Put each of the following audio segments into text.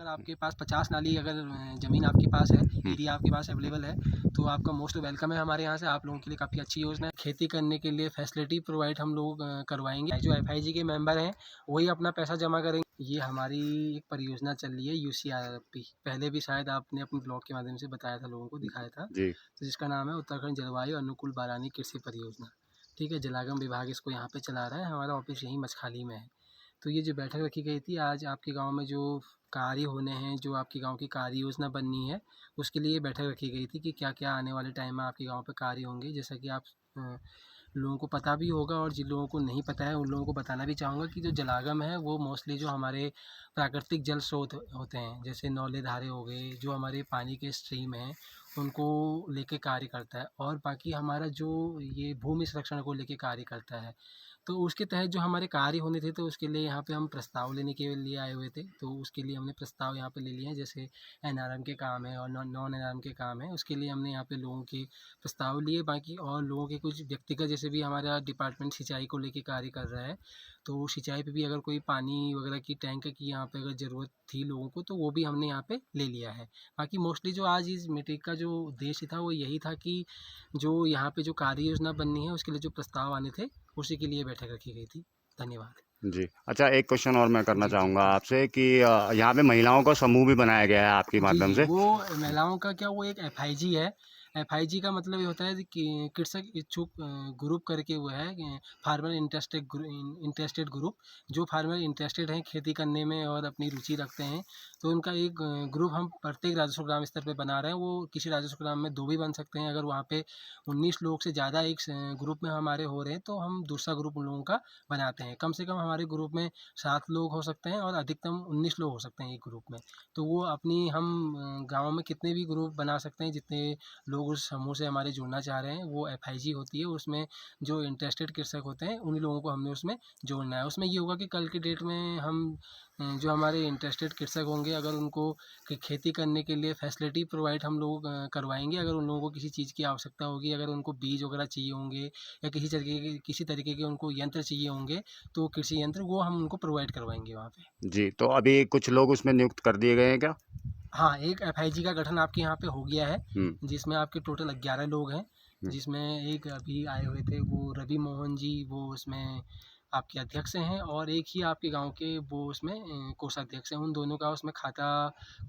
आपके पास 50 नाली अगर ज़मीन आपके पास है, एरिया आपके पास अवेलेबल है, तो आपका मोस्ट वेलकम है हमारे यहाँ से। आप लोगों के लिए काफ़ी अच्छी योजना है। खेती करने के लिए फैसिलिटी प्रोवाइड हम लोग करवाएंगे। जो एफआईजी के मेंबर हैं वही अपना पैसा जमा करेंगे। ये हमारी एक परियोजना चल रही है यूसीआरपी। पहले भी शायद आपने अपने ब्लॉग के माध्यम से बताया था, लोगों को दिखाया था जी। तो जिसका नाम है उत्तराखंड जलवायु अनुकूल बारानी कृषि परियोजना। ठीक है, जलागम विभाग इसको यहाँ पे चला रहा है। हमारा ऑफिस यहीं मछखाली में है। तो ये जो बैठक रखी गई थी आज आपके गांव में जो कार्य होने हैं, जो आपके गांव की कार्य योजना बननी है, उसके लिए बैठक रखी गई थी कि क्या क्या आने वाले टाइम में आपके गांव पे कार्य होंगे। जैसा कि आप लोगों को पता भी होगा और जिन लोगों को नहीं पता है उन लोगों को बताना भी चाहूँगा कि जो जलागम है वो मोस्टली जो हमारे प्राकृतिक जल स्रोत होते हैं, जैसे नौले धारे हो गए, जो हमारे पानी के स्ट्रीम हैं, उनको लेके कार्य करता है। और बाकी हमारा जो ये भूमि संरक्षण को लेके कार्य करता है। तो उसके तहत जो हमारे कार्य होने थे, तो उसके लिए यहाँ पे हम प्रस्ताव लेने के लिए आए हुए थे। तो उसके लिए हमने प्रस्ताव यहाँ पे ले लिए हैं। जैसे एनआरएम के काम है और नॉन एनआरएम के काम है, उसके लिए हमने यहाँ पे लोगों के प्रस्ताव लिए। बाकी और लोगों के कुछ व्यक्तिगत, जैसे भी हमारा डिपार्टमेंट सिंचाई को लेके कार्य कर रहा है, तो सिंचाई पे भी अगर कोई पानी वगैरह की टैंक की यहाँ पे अगर ज़रूरत थी लोगों को, तो वो भी हमने यहाँ पे ले लिया है। बाकी मोस्टली जो आज इस मीटिंग का जो उद्देश्य था वो यही था कि जो यहाँ पे जो कार्य योजना बननी है उसके लिए जो प्रस्ताव आने थे, उसी के लिए बैठक रखी गई थी। धन्यवाद। जी। अच्छा, एक क्वेश्चन और मैं करना जी जी चाहूँगा जी आपसे कि यहाँ पे महिलाओं का समूह भी बनाया गया है आपके जी माध्यम जी। से। वो महिलाओं का क्या, वो एक एफआईजी है। एफआईजी का मतलब ये होता है कि कृषक इच्छुक ग्रुप करके वो है, फार्मर इंटरेस्टेड ग्रुप। जो फार्मर इंटरेस्टेड हैं खेती करने में और अपनी रुचि रखते हैं, तो उनका एक ग्रुप हम प्रत्येक राजस्व ग्राम स्तर पे बना रहे हैं। वो किसी राजस्व ग्राम में 2 भी बन सकते हैं। अगर वहाँ पे 19 लोग से ज़्यादा एक ग्रुप में हमारे हो रहे हैं, तो हम दूसरा ग्रुप उन लोगों का बनाते हैं। कम से कम हमारे ग्रुप में 7 लोग हो सकते हैं और अधिकतम 19 लोग हो सकते हैं एक ग्रुप में। तो वो अपनी हम गाँव में कितने भी ग्रुप बना सकते हैं, जितने लोग उस समूह से हमारे जुड़ना चाह रहे हैं। वो एफआईजी होती है, उसमें जो इंटरेस्टेड कृषक होते हैं उन्हीं लोगों को हमने उसमें जोड़ना है। उसमें ये होगा कि कल की डेट में हम जो हमारे इंटरेस्टेड कृषक होंगे, अगर उनको खेती करने के लिए फैसिलिटी प्रोवाइड हम लोग करवाएंगे। अगर उन लोगों को किसी चीज़ की आवश्यकता होगी, अगर उनको बीज वगैरह चाहिए होंगे या किसी तरीके के उनको यंत्र चाहिए होंगे, तो कृषि यंत्र वो हम उनको प्रोवाइड करवाएंगे वहाँ पे। जी, तो अभी कुछ लोग उसमें नियुक्त कर दिए गए हैं क्या? हाँ, एक एफआईजी का गठन आपके यहाँ पे हो गया है, जिसमें आपके टोटल 11 लोग हैं। हुँ। जिसमें एक अभी आए हुए थे वो रवि मोहन जी, वो उसमें आपके अध्यक्ष हैं। और एक ही आपके गांव के वो उसमें कोषाध्यक्ष हैं। उन दोनों का उसमें खाता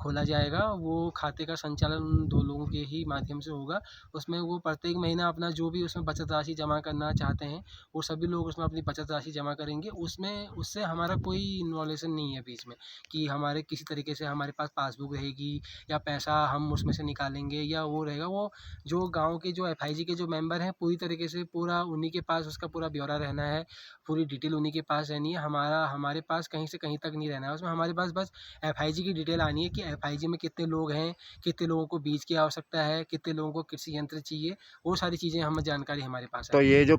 खोला जाएगा। वो खाते का संचालन उन 2 लोगों के ही माध्यम से होगा। उसमें वो प्रत्येक महीना अपना जो भी उसमें बचत राशि जमा करना चाहते हैं, वो सभी लोग उसमें अपनी बचत राशि जमा करेंगे। उसमें उससे हमारा कोई इन्वॉल्वेशन नहीं है बीच में, कि हमारे किसी तरीके से हमारे पास पासबुक रहेगी या पैसा हम उसमें से निकालेंगे या वो रहेगा। वो जो गाँव के जो एफआईजी के जो मेंबर हैं, पूरी तरीके से पूरा उन्हीं के पास उसका पूरा ब्यौरा रहना है, पूरी डिटेल उन्हीं के पास रहनी है। हमारे पास कहीं से कहीं तक नहीं रहना है। उसमें हमारे पास बस एफआईजी की डिटेल आनी है कि एफआईजी में कितने लोग हैं, कितने लोगों को बीज की आवश्यकता है, कितने लोगों को कृषि यंत्र चाहिए। वो सारी चीज़ें हमें जानकारी हमारे पास तो आनी ये है। जो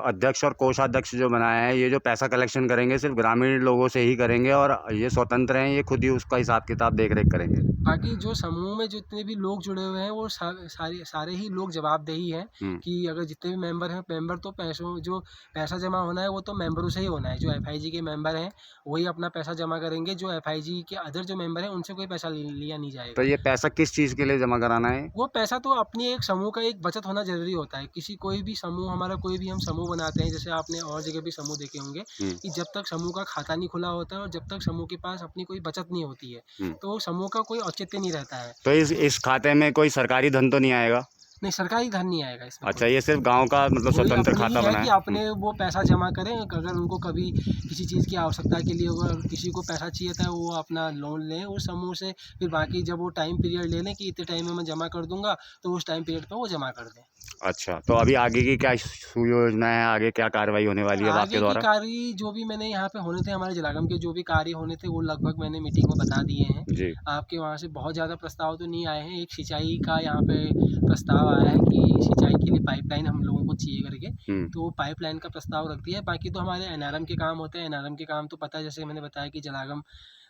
अध्यक्ष और कोषाध्यक्ष जो बनाया है, ये जो पैसा कलेक्शन करेंगे सिर्फ ग्रामीण लोगों से ही करेंगे और ये स्वतंत्र हैं, ये खुद ही उसका हिसाब किताब देख रेख करेंगे? बाकी जो समूह में जितने भी लोग जुड़े हुए हैं, वो सारे ही लोग जवाबदेही हैं कि अगर जितने भी मेंबर हैं, मेंबर तो पैसों जो पैसा जमा होना है वो तो मेंबरों से ही होना है। जो एफआईजी के मेंबर हैं वही अपना पैसा जमा करेंगे। जो एफआईजी के अदर जो मेंबर हैं उनसे कोई पैसा लिया नहीं तो जाएगा। ये पैसा किस चीज़ के लिए जमा कराना है? वो पैसा तो अपनी एक समूह का एक बचत होना ज़रूरी होता है। किसी कोई भी समूह, हमारा कोई भी हम समूह बनाते हैं, जैसे आपने और जगह भी समूह देखे होंगे, कि जब तक समूह का खाता नहीं खुला होता है और जब तक समूह के पास अपनी कोई बचत नहीं होती है, तो समूह का कोई औचित्य नहीं रहता है। तो इस खाते में कोई सरकारी धन तो नहीं आएगा? नहीं, सरकारी धन नहीं आएगा इसमें अच्छा, कोई। ये सिर्फ गाँव का मतलब वही स्वतंत्र अपने ही खाता है बना कि है? अपने वो पैसा जमा करें। अगर उनको कभी किसी चीज़ की आवश्यकता के लिए अगर किसी को पैसा चाहिए था, वो अपना लोन लें उस समूह से। फिर बाकी जब वो टाइम पीरियड ले लें कि इतने टाइम में मैं जमा कर दूंगा, तो उस टाइम पीरियड पर वो जमा कर दें। अच्छा, तो अभी आगे की क्या योजना है, आगे क्या कार्रवाई होने वाली है अब आपके आगे की द्वारा? कार्य जो भी मैंने यहाँ पे होने थे, हमारे जलागम के जो भी कार्य होने थे, वो लगभग मैंने मीटिंग में बता दिए हैं। जी। आपके वहाँ से बहुत ज़्यादा प्रस्ताव तो नहीं आए हैं। एक सिंचाई का यहाँ पे प्रस्ताव आया है कि सिंचाई के लिए पाइपलाइन हम लोगों को चाहिए करके, तो पाइपलाइन का प्रस्ताव रख दिया है। बाकी तो हमारे एनआरएम के काम होते हैं। एनआरएम के काम तो पता है, जैसे मैंने बताया कि जलागम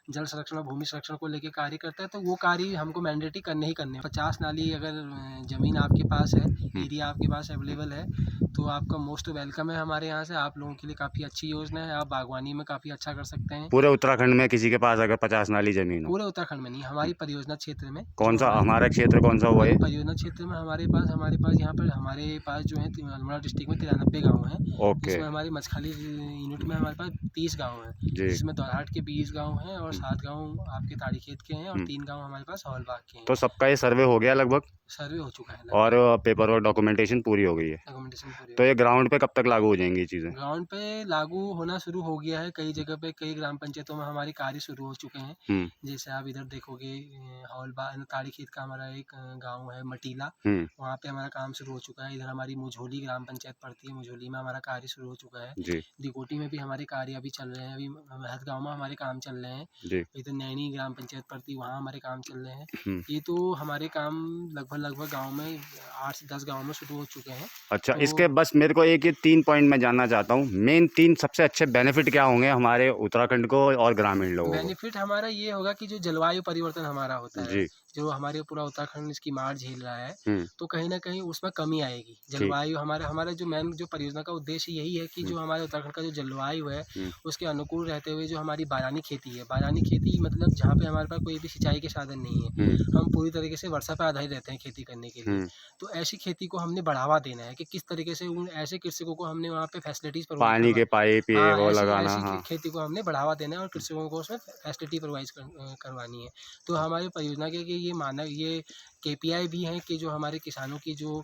जल संरक्षण और भूमि संरक्षण को लेके कार्य करता है, तो वो कार्य हमको मैंडेटरी करने ही करने हैं। 50 नाली अगर ज़मीन आपके पास है, एरिया आपके पास अवेलेबल है, तो आपका मोस्ट वेलकम है हमारे यहाँ से। आप लोगों के लिए काफ़ी अच्छी योजना है, आप बागवानी में काफ़ी अच्छा कर सकते हैं। पूरे उत्तराखंड में किसी के पास अगर 50 नाली ज़मीन हो? पूरे उत्तराखंड में नहीं, हमारी परियोजना क्षेत्र में। कौन सा हमारा क्षेत्र कौन सा हुआ ये? परियोजना क्षेत्र में हमारे पास यहाँ पर हमारे पास जो है अल्मोड़ा डिस्ट्रिक्ट में 93 गाँव हैं। ओके जिसमें हमारी मछखाली यूनिट में हमारे पास 30 गाँव हैं, जी। जिसमें दौराहाट के 20 गाँव हैं और 7 गाँव आपके ताड़ीखेत के हैं और 3 गाँव हमारे पास हौलबाग के हैं। तो सबका ये सर्वे हो गया लगभग? सर्वे हो चुका है और पेपर वर्क डॉक्यूमेंटेशन पूरी हो गई है? डॉक्यूमेंटेशन पूरी। तो ये ग्राउंड पे कब तक लागू हो जाएंगी चीज़ें? ग्राउंड पे लागू होना शुरू हो गया है, कई जगह पे कई ग्राम पंचायतों में हमारे कार्य शुरू हो चुके हैं। जैसे आप इधर देखोगे हौलबाग ताड़ीखेत का हमारा एक गांव है मटीला, वहाँ पे हमारा काम शुरू हो चुका है। इधर हमारी मुझोली ग्राम पंचायत पड़ती है, मुझोली में हमारा कार्य शुरू हो चुका है। दिकोटी में भी हमारे कार्य अभी चल रहे हैं, अभी महत गाँव में हमारे काम चल रहे हैं। इधर नैनी ग्राम पंचायत पड़ती है, वहाँ हमारे काम चल रहे हैं। ये तो हमारे काम लगभग गाँव में 8 से 10 गाँव में शुरू हो चुके हैं। अच्छा, इसके बस मेरे को एक ये 3 पॉइंट मैं जानना चाहता हूँ, मेन 3 सबसे अच्छे बेनिफिट क्या होंगे हमारे उत्तराखंड को और ग्रामीण लोगों को? बेनिफिट हमारा ये होगा कि जो जलवायु परिवर्तन हमारा होता है, जो हमारे पूरा उत्तराखंड इसकी मार झेल रहा है, तो कहीं ना कहीं उसमें कमी आएगी। जलवायु हमारा जो मेन जो परियोजना का उद्देश्य यही है कि जो हमारे उत्तराखंड का जो जलवायु है उसके अनुकूल रहते हुए जो हमारी बारानी खेती है, बारानी खेती मतलब जहाँ पे हमारे पास कोई भी सिंचाई के साधन नहीं है, हम पूरी तरीके से वर्षा पर आधारित रहते हैं खेती करने के लिए। तो ऐसी खेती को हमने बढ़ावा देना है कि किस तरीके से उन ऐसे कृषकों को हमने वहाँ पे फैसिलिटीज पानी के पाइप ये वो लगाना, ऐसी खेती को हमने बढ़ावा देना है और कृषकों को उसमें फैसिलिटी प्रोवाइड करवानी है। तो हमारी परियोजना के ये मानक ये KPI भी हैं कि जो हमारे किसानों की जो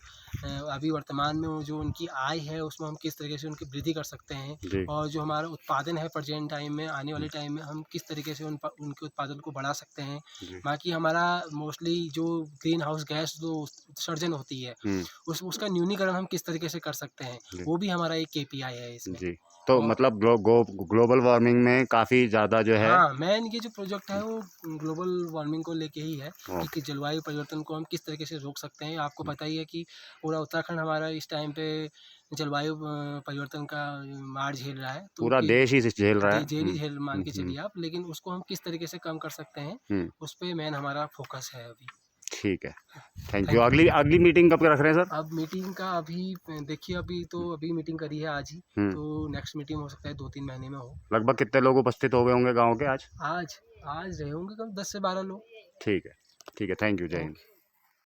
अभी वर्तमान में जो उनकी आय है उसमें हम किस तरीके से उनकी वृद्धि कर सकते हैं, और जो हमारा उत्पादन है प्रेजेंट टाइम में आने वाले टाइम में हम किस तरीके से उनके उत्पादन को बढ़ा सकते हैं। बाकी हमारा मोस्टली जो ग्रीन हाउस गैस जो उत्सर्जन होती है उसका न्यूनीकरण हम किस तरीके से कर सकते हैं, वो भी हमारा एक KPI है इसमें। तो मतलब ग्लोबल वार्मिंग में काफ़ी ज़्यादा जो है, हाँ, मेन ये जो प्रोजेक्ट है वो ग्लोबल वार्मिंग को लेके ही है कि जलवायु परिवर्तन को हम किस तरीके से रोक सकते हैं। आपको पता ही है कि पूरा उत्तराखंड हमारा इस टाइम पे जलवायु परिवर्तन का मार झेल रहा है, तो पूरा देश ही झेल रहा है। झेल मान के चलिए आप, लेकिन उसको हम किस तरीके से कम कर सकते हैं उस पर मेन हमारा फोकस है अभी। ठीक है, थैंक यू। अगली मीटिंग कब रख रहे हैं सर? अब मीटिंग का अभी देखिए, अभी मीटिंग करी है आज ही, तो नेक्स्ट मीटिंग हो सकता है 2-3 महीने में हो। लगभग कितने लोग उपस्थित हो गए होंगे गांव के आज? आज रहे होंगे कम 10 से 12 लोग। ठीक है, थैंक यू, जय हिंद।